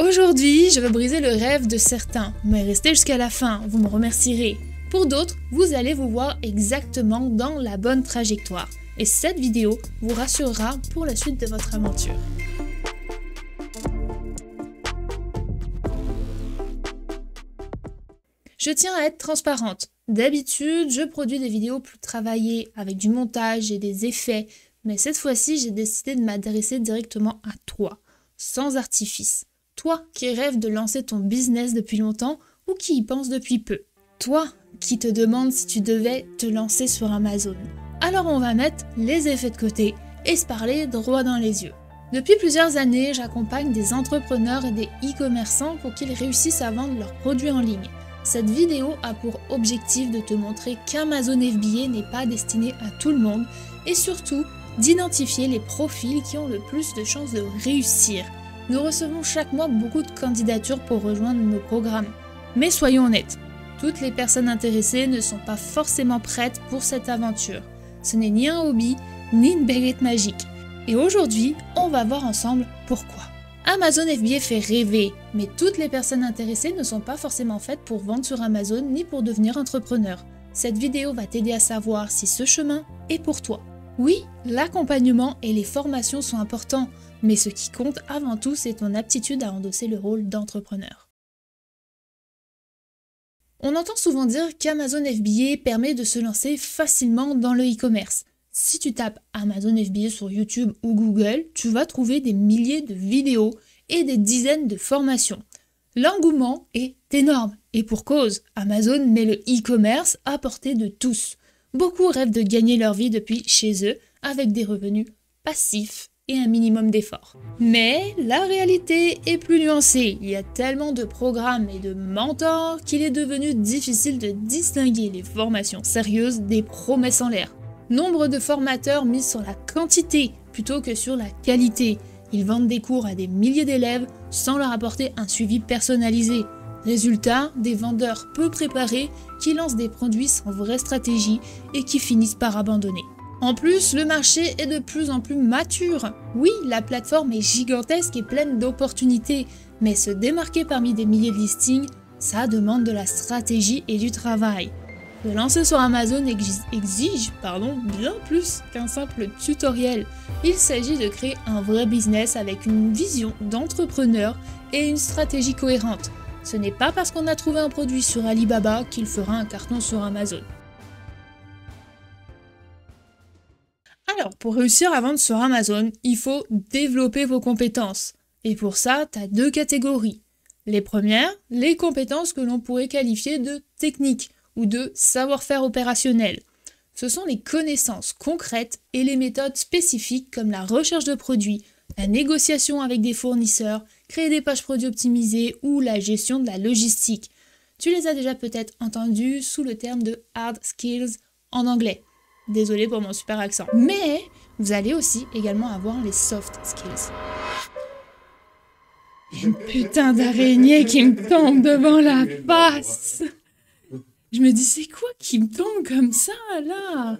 Aujourd'hui, je veux briser le rêve de certains, mais restez jusqu'à la fin, vous me remercierez. Pour d'autres, vous allez vous voir exactement dans la bonne trajectoire. Et cette vidéo vous rassurera pour la suite de votre aventure. Je tiens à être transparente. D'habitude, je produis des vidéos plus travaillées, avec du montage et des effets, mais cette fois-ci, j'ai décidé de m'adresser directement à toi, sans artifice. Toi qui rêves de lancer ton business depuis longtemps ou qui y pense depuis peu. Toi qui te demande si tu devais te lancer sur Amazon. Alors on va mettre les effets de côté et se parler droit dans les yeux. Depuis plusieurs années, j'accompagne des entrepreneurs et des e-commerçants pour qu'ils réussissent à vendre leurs produits en ligne. Cette vidéo a pour objectif de te montrer qu'Amazon FBA n'est pas destiné à tout le monde et surtout d'identifier les profils qui ont le plus de chances de réussir. Nous recevons chaque mois beaucoup de candidatures pour rejoindre nos programmes. Mais soyons honnêtes, toutes les personnes intéressées ne sont pas forcément prêtes pour cette aventure. Ce n'est ni un hobby, ni une baguette magique. Et aujourd'hui, on va voir ensemble pourquoi. Amazon FBA fait rêver, mais toutes les personnes intéressées ne sont pas forcément faites pour vendre sur Amazon ni pour devenir entrepreneur. Cette vidéo va t'aider à savoir si ce chemin est pour toi. Oui, l'accompagnement et les formations sont importants, mais ce qui compte avant tout, c'est ton aptitude à endosser le rôle d'entrepreneur. On entend souvent dire qu'Amazon FBA permet de se lancer facilement dans le e-commerce. Si tu tapes Amazon FBA sur YouTube ou Google, tu vas trouver des milliers de vidéos et des dizaines de formations. L'engouement est énorme, et pour cause, Amazon met le e-commerce à portée de tous. Beaucoup rêvent de gagner leur vie depuis chez eux avec des revenus passifs et un minimum d'efforts. Mais la réalité est plus nuancée. Il y a tellement de programmes et de mentors qu'il est devenu difficile de distinguer les formations sérieuses des promesses en l'air. Nombre de formateurs misent sur la quantité plutôt que sur la qualité. Ils vendent des cours à des milliers d'élèves sans leur apporter un suivi personnalisé. Résultat, des vendeurs peu préparés qui lancent des produits sans vraie stratégie et qui finissent par abandonner. En plus, le marché est de plus en plus mature. Oui, la plateforme est gigantesque et pleine d'opportunités, mais se démarquer parmi des milliers de listings, ça demande de la stratégie et du travail. Se lancer sur Amazon exige bien plus qu'un simple tutoriel. Il s'agit de créer un vrai business avec une vision d'entrepreneur et une stratégie cohérente. Ce n'est pas parce qu'on a trouvé un produit sur Alibaba qu'il fera un carton sur Amazon. Alors, pour réussir à vendre sur Amazon, il faut développer vos compétences. Et pour ça, tu as deux catégories. Les premières, les compétences que l'on pourrait qualifier de techniques ou de savoir-faire opérationnel. Ce sont les connaissances concrètes et les méthodes spécifiques comme la recherche de produits, la négociation avec des fournisseurs, créer des pages produits optimisées ou la gestion de la logistique. Tu les as déjà peut-être entendus sous le terme de hard skills en anglais. Désolée pour mon super accent. Mais vous allez aussi également avoir les soft skills. Une putain d'araignée qui me tombe devant la face. Je me dis, c'est quoi qui me tombe comme ça, là?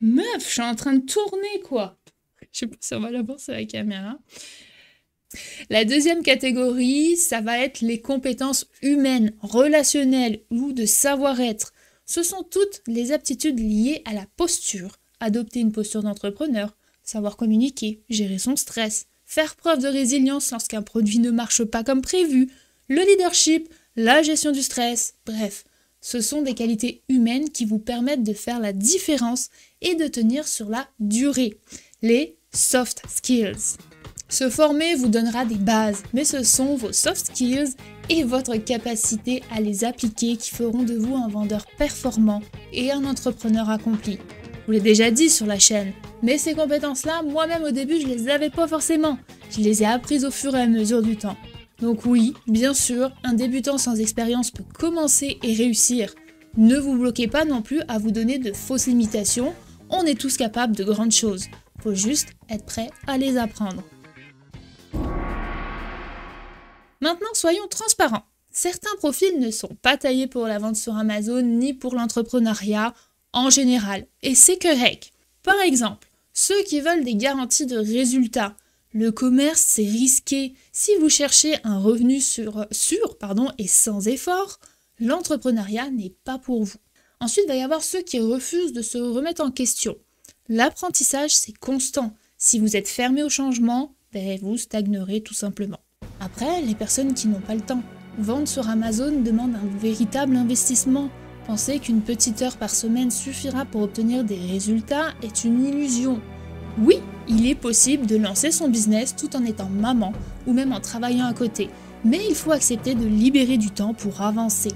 Meuf, je suis en train de tourner, quoi. Je sais pas si on va la voir sur la caméra. La deuxième catégorie, ça va être les compétences humaines, relationnelles ou de savoir-être. Ce sont toutes les aptitudes liées à la posture. Adopter une posture d'entrepreneur, savoir communiquer, gérer son stress, faire preuve de résilience lorsqu'un produit ne marche pas comme prévu, le leadership, la gestion du stress, bref. Ce sont des qualités humaines qui vous permettent de faire la différence et de tenir sur la durée. Les soft skills. Se former vous donnera des bases, mais ce sont vos soft skills et votre capacité à les appliquer qui feront de vous un vendeur performant et un entrepreneur accompli. Je vous l'ai déjà dit sur la chaîne, mais ces compétences-là, moi-même au début, je les avais pas forcément. Je les ai apprises au fur et à mesure du temps. Donc oui, bien sûr, un débutant sans expérience peut commencer et réussir. Ne vous bloquez pas non plus à vous donner de fausses limitations, on est tous capables de grandes choses. Faut juste être prêt à les apprendre. Maintenant, soyons transparents. Certains profils ne sont pas taillés pour la vente sur Amazon ni pour l'entrepreneuriat en général, et c'est correct. Par exemple, ceux qui veulent des garanties de résultats, Le commerce, c'est risqué. Si vous cherchez un revenu sûr et sans effort, l'entrepreneuriat n'est pas pour vous. Ensuite, il va y avoir ceux qui refusent de se remettre en question. L'apprentissage, c'est constant. Si vous êtes fermé au changement, vous stagnerez tout simplement. Après, les personnes qui n'ont pas le temps. Vendre sur Amazon demande un véritable investissement. Penser qu'une petite heure par semaine suffira pour obtenir des résultats est une illusion. Oui, il est possible de lancer son business tout en étant maman ou même en travaillant à côté, mais il faut accepter de libérer du temps pour avancer.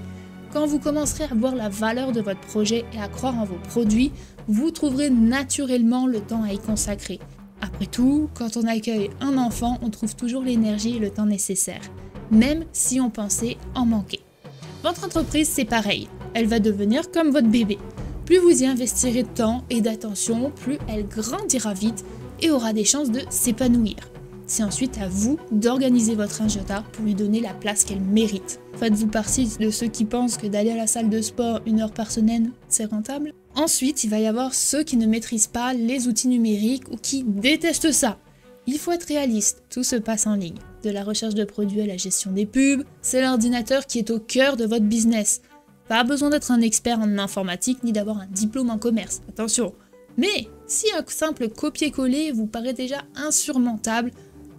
Quand vous commencerez à voir la valeur de votre projet et à croire en vos produits, vous trouverez naturellement le temps à y consacrer. Après tout, quand on accueille un enfant, on trouve toujours l'énergie et le temps nécessaires, même si on pensait en manquer. Votre entreprise, c'est pareil, elle va devenir comme votre bébé. Plus vous y investirez de temps et d'attention, plus elle grandira vite et aura des chances de s'épanouir. C'est ensuite à vous d'organiser votre agenda pour lui donner la place qu'elle mérite. Faites-vous partie de ceux qui pensent que d'aller à la salle de sport 1 heure par semaine, c'est rentable? Ensuite, il va y avoir ceux qui ne maîtrisent pas les outils numériques ou qui détestent ça. Il faut être réaliste, tout se passe en ligne. De la recherche de produits à la gestion des pubs, c'est l'ordinateur qui est au cœur de votre business. Pas besoin d'être un expert en informatique ni d'avoir un diplôme en commerce, attention. Mais si un simple copier-coller vous paraît déjà insurmontable,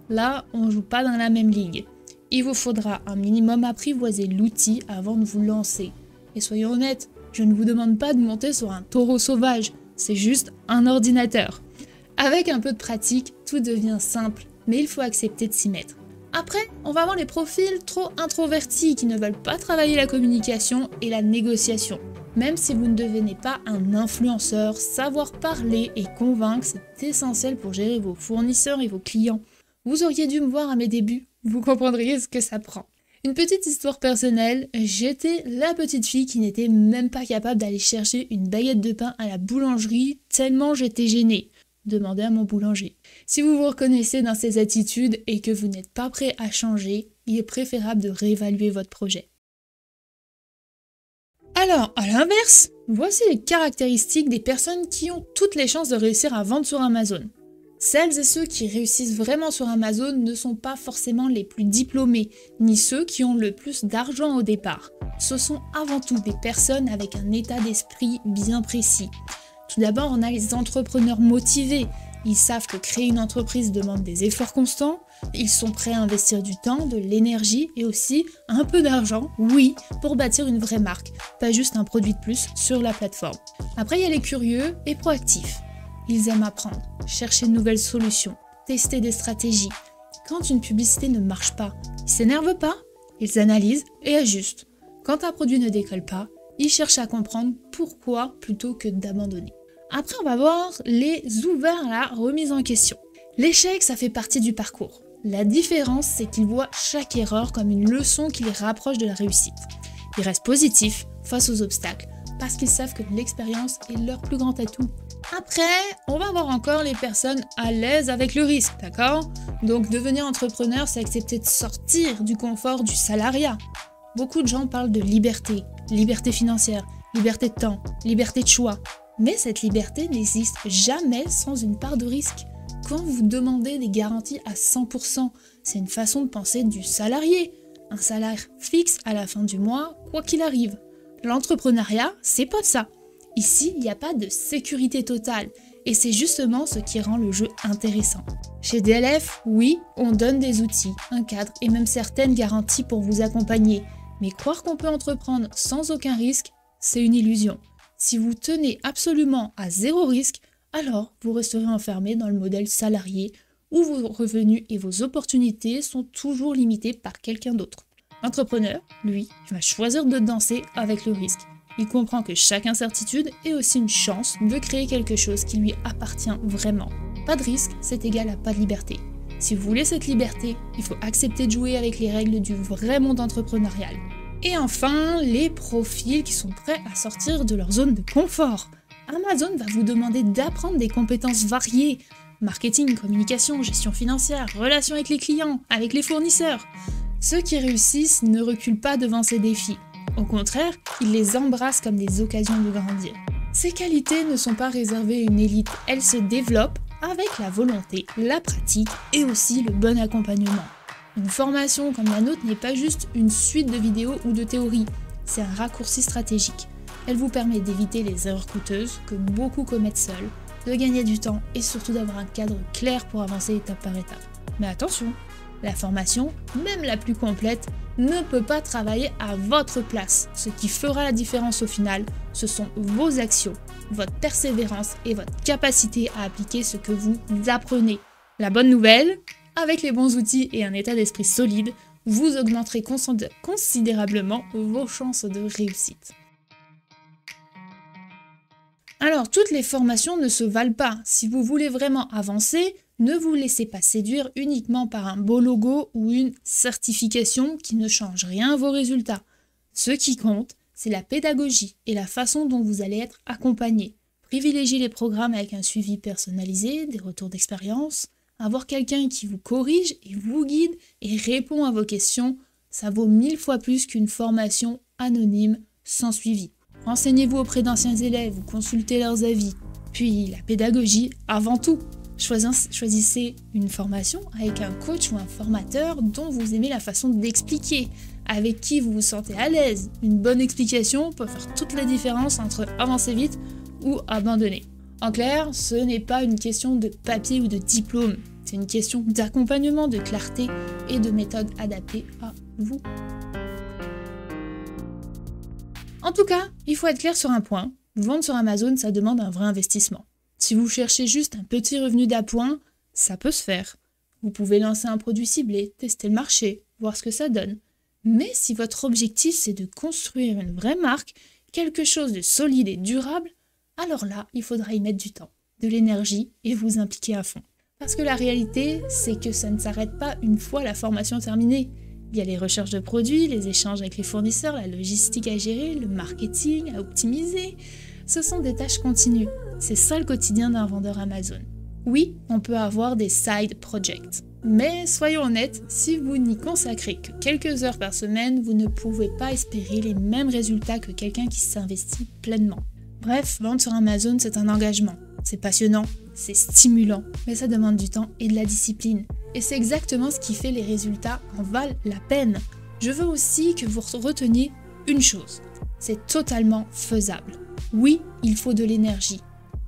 là on joue pas dans la même ligue. Il vous faudra un minimum apprivoiser l'outil avant de vous lancer. Et soyons honnêtes, je ne vous demande pas de monter sur un taureau sauvage, c'est juste un ordinateur. Avec un peu de pratique, tout devient simple, mais il faut accepter de s'y mettre. Après, on va avoir les profils trop introvertis qui ne veulent pas travailler la communication et la négociation. Même si vous ne devenez pas un influenceur, savoir parler et convaincre, c'est essentiel pour gérer vos fournisseurs et vos clients. Vous auriez dû me voir à mes débuts, vous comprendriez ce que ça prend. Une petite histoire personnelle, j'étais la petite fille qui n'était même pas capable d'aller chercher une baguette de pain à la boulangerie tellement j'étais gênée. Demandez à mon boulanger. Si vous vous reconnaissez dans ces attitudes et que vous n'êtes pas prêt à changer, il est préférable de réévaluer votre projet. Alors, à l'inverse, voici les caractéristiques des personnes qui ont toutes les chances de réussir à vendre sur Amazon. Celles et ceux qui réussissent vraiment sur Amazon ne sont pas forcément les plus diplômés, ni ceux qui ont le plus d'argent au départ. Ce sont avant tout des personnes avec un état d'esprit bien précis. Tout d'abord, on a les entrepreneurs motivés. Ils savent que créer une entreprise demande des efforts constants. Ils sont prêts à investir du temps, de l'énergie et aussi un peu d'argent, oui, pour bâtir une vraie marque, pas juste un produit de plus sur la plateforme. Après, il y a les curieux et proactifs. Ils aiment apprendre, chercher de nouvelles solutions, tester des stratégies. Quand une publicité ne marche pas, ils s'énervent pas, ils analysent et ajustent. Quand un produit ne décolle pas, ils cherchent à comprendre pourquoi plutôt que d'abandonner. Après, on va voir les ouverts à la remise en question. L'échec, ça fait partie du parcours. La différence, c'est qu'ils voient chaque erreur comme une leçon qui les rapproche de la réussite. Ils restent positifs face aux obstacles, parce qu'ils savent que l'expérience est leur plus grand atout. Après, on va voir encore les personnes à l'aise avec le risque, d'accord? Donc devenir entrepreneur, c'est accepter de sortir du confort du salariat. Beaucoup de gens parlent de liberté financière, liberté de temps, liberté de choix. Mais cette liberté n'existe jamais sans une part de risque. Quand vous demandez des garanties à 100%, c'est une façon de penser du salarié. Un salaire fixe à la fin du mois, quoi qu'il arrive. L'entrepreneuriat, c'est pas ça. Ici, il n'y a pas de sécurité totale. Et c'est justement ce qui rend le jeu intéressant. Chez DLF, oui, on donne des outils, un cadre et même certaines garanties pour vous accompagner. Mais croire qu'on peut entreprendre sans aucun risque, c'est une illusion. Si vous tenez absolument à 0 risque, alors vous resterez enfermé dans le modèle salarié où vos revenus et vos opportunités sont toujours limités par quelqu'un d'autre. L'entrepreneur, lui, va choisir de danser avec le risque. Il comprend que chaque incertitude est aussi une chance de créer quelque chose qui lui appartient vraiment. Pas de risque, c'est égal à pas de liberté. Si vous voulez cette liberté, il faut accepter de jouer avec les règles du vrai monde entrepreneurial. Et enfin, les profils qui sont prêts à sortir de leur zone de confort. Amazon va vous demander d'apprendre des compétences variées. Marketing, communication, gestion financière, relations avec les clients, avec les fournisseurs. Ceux qui réussissent ne reculent pas devant ces défis. Au contraire, ils les embrassent comme des occasions de grandir. Ces qualités ne sont pas réservées à une élite, elles se développent avec la volonté, la pratique et aussi le bon accompagnement. Une formation comme la nôtre n'est pas juste une suite de vidéos ou de théories, c'est un raccourci stratégique. Elle vous permet d'éviter les erreurs coûteuses que beaucoup commettent seuls, de gagner du temps et surtout d'avoir un cadre clair pour avancer étape par étape. Mais attention, la formation, même la plus complète, ne peut pas travailler à votre place. Ce qui fera la différence au final, ce sont vos actions, votre persévérance et votre capacité à appliquer ce que vous apprenez. La bonne nouvelle, avec les bons outils et un état d'esprit solide, vous augmenterez considérablement vos chances de réussite. Alors, toutes les formations ne se valent pas. Si vous voulez vraiment avancer, ne vous laissez pas séduire uniquement par un beau logo ou une certification qui ne change rien à vos résultats. Ce qui compte, c'est la pédagogie et la façon dont vous allez être accompagné. Privilégiez les programmes avec un suivi personnalisé, des retours d'expérience, avoir quelqu'un qui vous corrige et vous guide et répond à vos questions, ça vaut 1000 fois plus qu'une formation anonyme sans suivi. Renseignez-vous auprès d'anciens élèves, consultez leurs avis. Puis la pédagogie avant tout. Choisissez une formation avec un coach ou un formateur dont vous aimez la façon d'expliquer, avec qui vous vous sentez à l'aise. Une bonne explication peut faire toute la différence entre avancer vite ou abandonner. En clair, ce n'est pas une question de papier ou de diplôme, c'est une question d'accompagnement, de clarté et de méthode adaptée à vous. En tout cas, il faut être clair sur un point, vendre sur Amazon, ça demande un vrai investissement. Si vous cherchez juste un petit revenu d'appoint, ça peut se faire. Vous pouvez lancer un produit ciblé, tester le marché, voir ce que ça donne. Mais si votre objectif c'est de construire une vraie marque, quelque chose de solide et durable, alors là, il faudra y mettre du temps, de l'énergie et vous impliquer à fond. Parce que la réalité, c'est que ça ne s'arrête pas une fois la formation terminée. Il y a les recherches de produits, les échanges avec les fournisseurs, la logistique à gérer, le marketing à optimiser. Ce sont des tâches continues. C'est ça le quotidien d'un vendeur Amazon. Oui, on peut avoir des side projects. Mais soyons honnêtes, si vous n'y consacrez que quelques heures par semaine, vous ne pouvez pas espérer les mêmes résultats que quelqu'un qui s'investit pleinement. Bref, vendre sur Amazon, c'est un engagement. C'est passionnant, c'est stimulant, mais ça demande du temps et de la discipline. Et c'est exactement ce qui fait les résultats en valent la peine. Je veux aussi que vous reteniez une chose. C'est totalement faisable. Oui, il faut de l'énergie.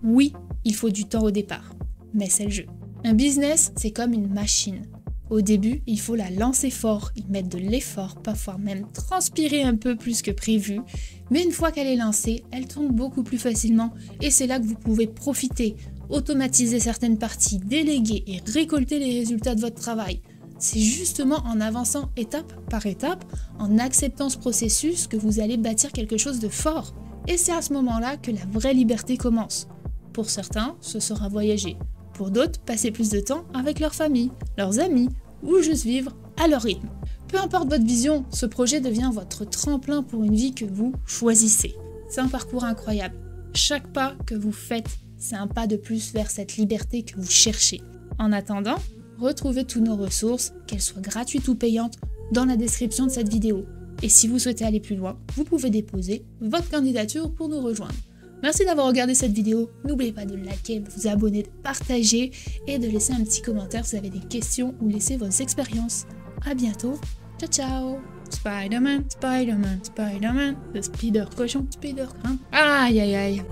Oui, il faut du temps au départ. Mais c'est le jeu. Un business, c'est comme une machine. Au début, il faut la lancer fort, y mettre de l'effort, parfois même transpirer un peu plus que prévu. Mais une fois qu'elle est lancée, elle tourne beaucoup plus facilement et c'est là que vous pouvez profiter, automatiser certaines parties, déléguer et récolter les résultats de votre travail. C'est justement en avançant étape par étape, en acceptant ce processus que vous allez bâtir quelque chose de fort. Et c'est à ce moment-là que la vraie liberté commence. Pour certains, ce sera voyager. Pour d'autres, passer plus de temps avec leur famille, leurs amis, ou juste vivre à leur rythme. Peu importe votre vision, ce projet devient votre tremplin pour une vie que vous choisissez. C'est un parcours incroyable. Chaque pas que vous faites, c'est un pas de plus vers cette liberté que vous cherchez. En attendant, retrouvez toutes nos ressources, qu'elles soient gratuites ou payantes, dans la description de cette vidéo. Et si vous souhaitez aller plus loin, vous pouvez déposer votre candidature pour nous rejoindre. Merci d'avoir regardé cette vidéo, n'oubliez pas de liker, de vous abonner, de partager et de laisser un petit commentaire si vous avez des questions ou laisser vos expériences. A bientôt, ciao ciao. Spider-Man, Spider-Man, Spider-Man, le Spider cochon, Spider-Man. Aïe aïe aïe.